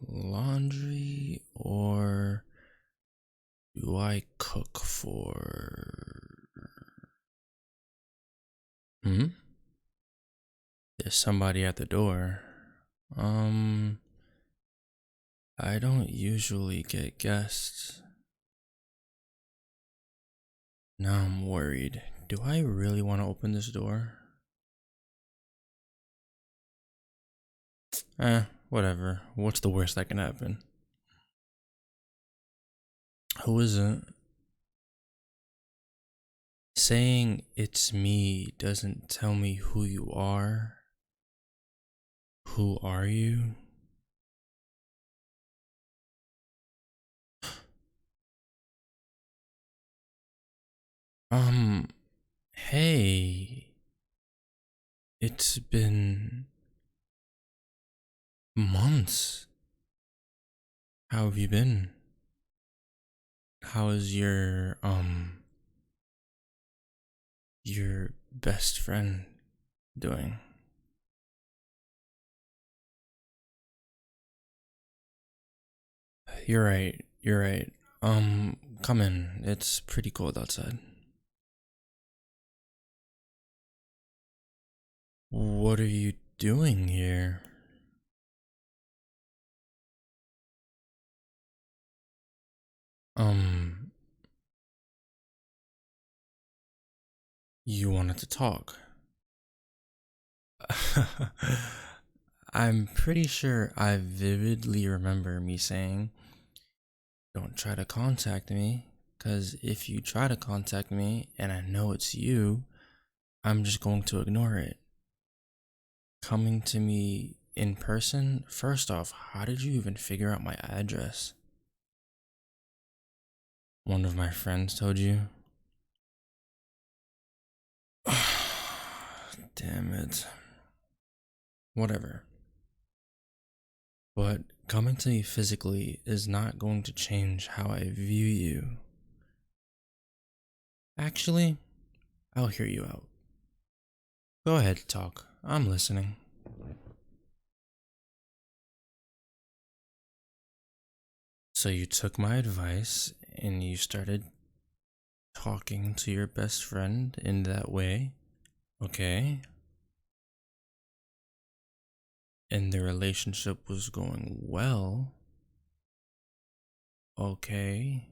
laundry or do I cook for... There's somebody at the door. I don't usually get guests. Now I'm worried. Do I really want to open this door? Whatever. What's the worst that can happen? Who is it? Saying it's me doesn't tell me who you are. Who are you? Hey. It's been months. How have you been? How is your best friend doing? You're right. You're right. Come in. It's pretty cold outside. What are you doing here? You wanted to talk. I'm pretty sure I vividly remember me saying, don't try to contact me, because if you try to contact me and I know it's you, I'm just going to ignore it. Coming to me in person, first off, how did you even figure out my address? One of my friends told you? Damn it. Whatever. But coming to me physically is not going to change how I view you. Actually, I'll hear you out. Go ahead, talk. I'm listening. So you took my advice and you started talking to your best friend in that way. Okay. And the relationship was going well. Okay.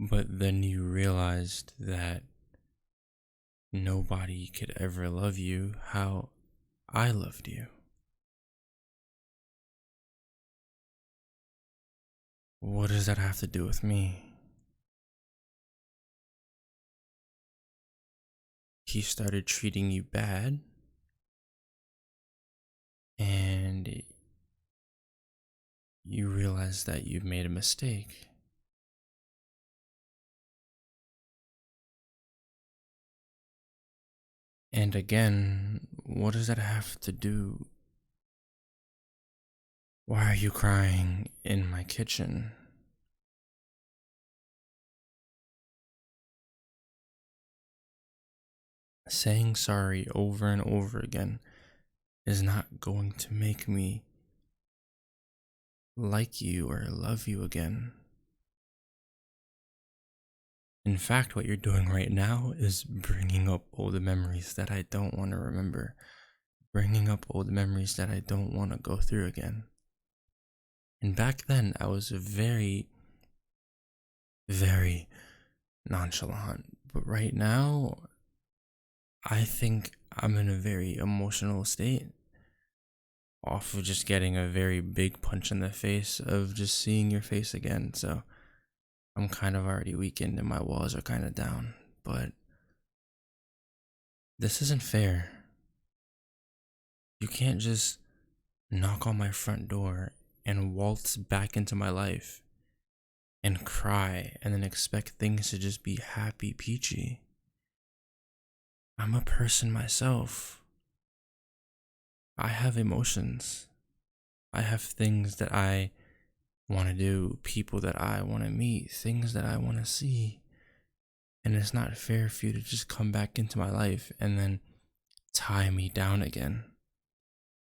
But then you realized that nobody could ever love you how I loved you. What does that have to do with me? He started treating you bad, and you realized that you made a mistake. And again, what does that have to do? Why are you crying in my kitchen? Saying sorry over and over again is not going to make me like you or love you again. In fact, what you're doing right now is bringing up old memories that I don't want to remember. Bringing up old memories that I don't want to go through again. And back then, I was very, very nonchalant. But right now, I think I'm in a very emotional state. Off of just getting a very big punch in the face of just seeing your face again. So I'm kind of already weakened and my walls are kind of down. But this isn't fair. You can't just knock on my front door and waltz back into my life and cry and then expect things to just be happy peachy. I'm a person myself. I have emotions. I have things that I want to do, people that I want to meet, things that I want to see. And it's not fair for you to just come back into my life and then tie me down again.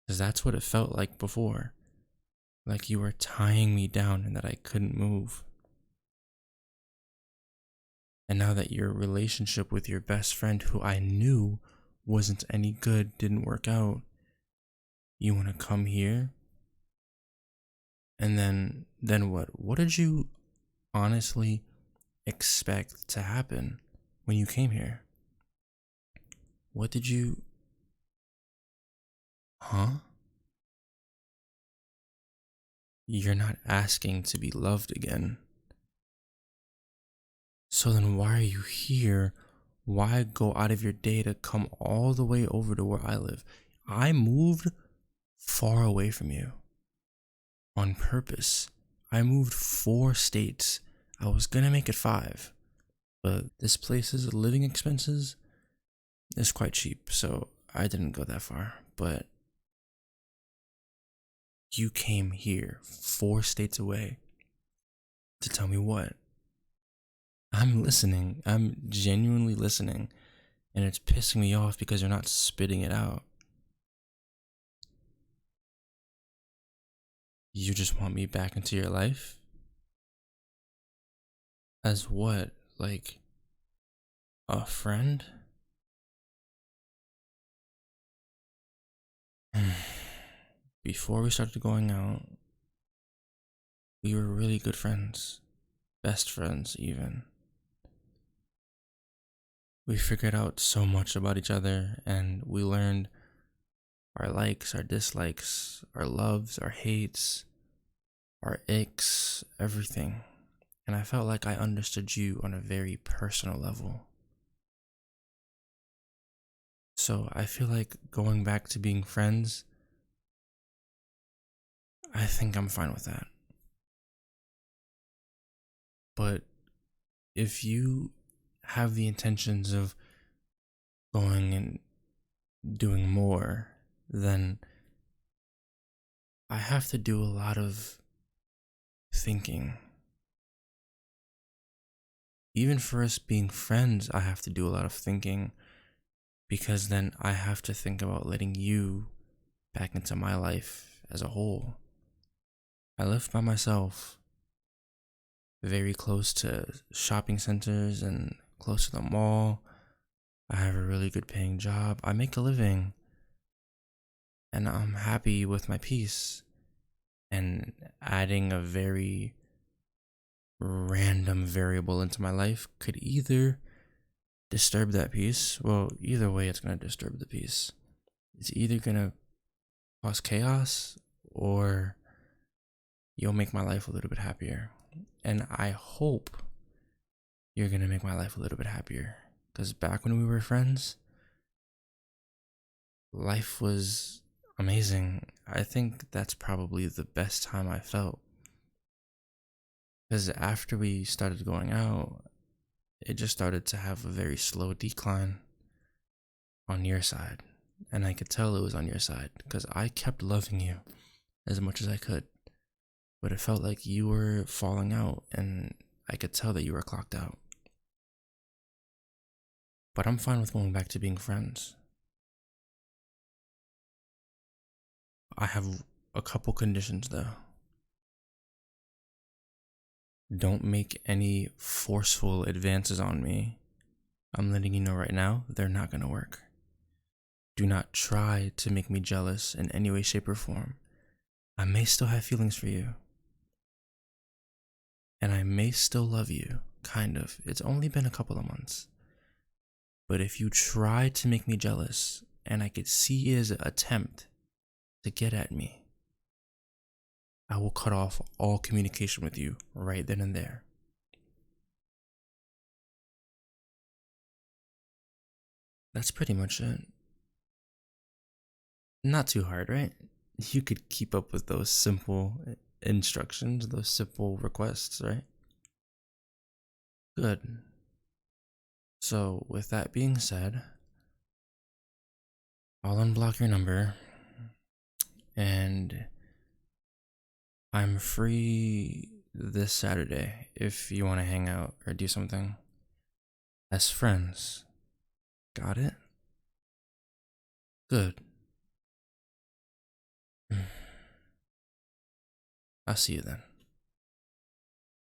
Because that's what it felt like before. Like you were tying me down and that I couldn't move. And now that your relationship with your best friend, who I knew wasn't any good, didn't work out, you want to come here? And then what? What did you honestly expect to happen when you came here? What did you, huh? You're not asking to be loved again. So then why are you here? Why go out of your day to come all the way over to where I live? I moved far away from you on purpose. I moved 4 states. I was gonna make it 5, but this place's living expenses is quite cheap, so I didn't go that far. But you came here 4 states away to tell me what? I'm listening. I'm genuinely listening, and it's pissing me off because you're not spitting it out. You just want me back into your life? As what? Like a friend? Before we started going out, we were really good friends. Best friends, even. We figured out so much about each other, and we learned our likes, our dislikes, our loves, our hates, our icks, everything. And I felt like I understood you on a very personal level. So I feel like going back to being friends, I think I'm fine with that. But if you have the intentions of going and doing more, then I have to do a lot of thinking. Even for us being friends, I have to do a lot of thinking, because then I have to think about letting you back into my life as a whole. I live by myself, very close to shopping centers and close to the mall. I have a really good paying job. I make a living, and I'm happy with my peace. And adding a very random variable into my life could either disturb that peace. Well, either way, it's going to disturb the peace. It's either going to cause chaos, or you'll make my life a little bit happier. And I hope you're going to make my life a little bit happier. Because back when we were friends, life was amazing. I think that's probably the best time I felt. Because after we started going out, it just started to have a very slow decline on your side. And I could tell it was on your side, because I kept loving you as much as I could. But it felt like you were falling out, and I could tell that you were clocked out. But I'm fine with going back to being friends. I have a couple conditions though. Don't make any forceful advances on me. I'm letting you know right now, they're not gonna work. Do not try to make me jealous in any way, shape, or form. I may still have feelings for you. And I may still love you, kind of. It's only been a couple of months. But if you try to make me jealous, and I could see his attempt to get at me, I will cut off all communication with you right then and there. That's pretty much it. Not too hard, right? You could keep up with those simple instructions, those simple requests, right? Good. So, with that being said, I'll unblock your number, and I'm free this Saturday if you want to hang out or do something as friends. Got it? Good. I'll see you then.